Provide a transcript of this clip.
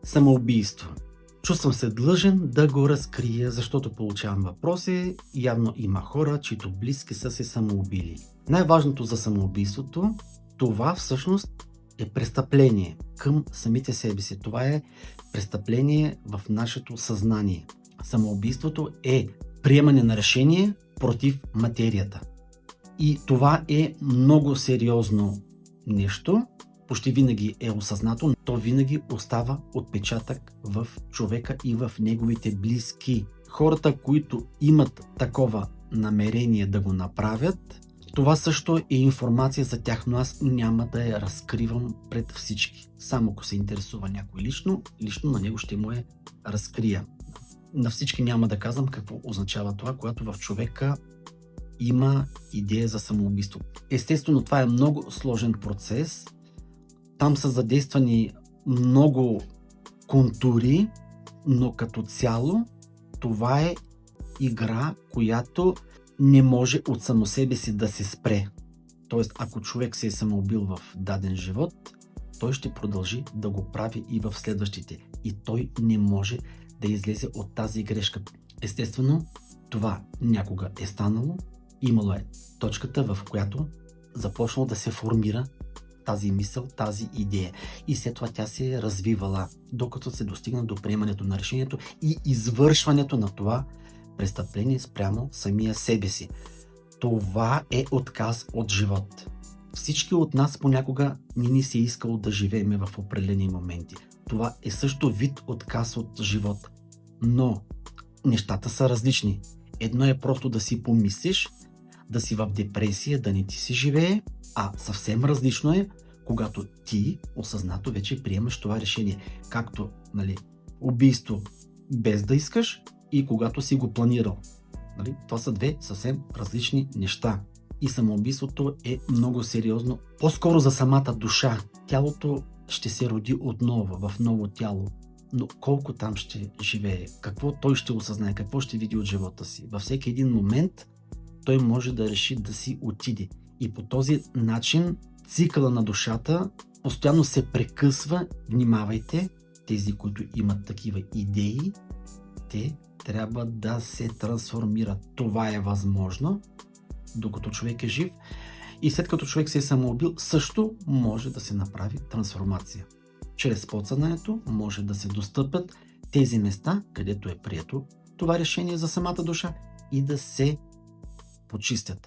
Самоубийство. Чувствам се длъжен да го разкрия, защото получавам въпроси. Явно има хора, чието близки са се самоубили. Най-важното за самоубийството, това всъщност е престъпление към самите себе си. Това е престъпление в нашето съзнание. Самоубийството е приемане на решение против материята. И това е много сериозно нещо. Почти винаги е осъзнато, но то винаги остава отпечатък в човека и в неговите близки. Хората, които имат такова намерение да го направят, това също е информация за тях, но аз няма да я разкривам пред всички. Само ако се интересува някой лично на него ще му я разкрия. На всички няма да казвам какво означава това, когато в човека има идея за самоубийство. Естествено, това е много сложен процес. Там са задействани много контури, но като цяло това е игра, която не може от само себе си да се спре. Тоест, ако човек се е самоубил в даден живот, той ще продължи да го прави и в следващите. И той не може да излезе от тази грешка. Естествено, това някога е станало. Имало е точката, в която започнало да се формира тази мисъл, тази идея. И след това тя се е развивала, докато се достигна до приемането на решението и извършването на това престъпление спрямо самия себе си. Това е отказ от живот. Всички от нас понякога не ни се искало да живеем в определени моменти. Това е също вид отказ от живот. Но нещата са различни. Едно е просто да си помислиш, да си в депресия, да не ти се живее, а съвсем различно е, когато ти осъзнато вече приемаш това решение. Както убийство без да искаш и когато си го планирал. Това са две съвсем различни неща. И самоубийството е много сериозно. По-скоро за самата душа. Тялото ще се роди отново в ново тяло. Но колко там ще живее, какво той ще осъзнае, какво ще види от живота си. Във всеки един момент той може да реши да си отиде. И по този начин цикъла на душата постоянно се прекъсва. Внимавайте, тези, които имат такива идеи, те трябва да се трансформират. Това е възможно, докато човек е жив. И след като човек се е самоубил, също може да се направи трансформация. Чрез подсъзнанието може да се достъпят тези места, където е прието това решение за самата душа и да се почистят.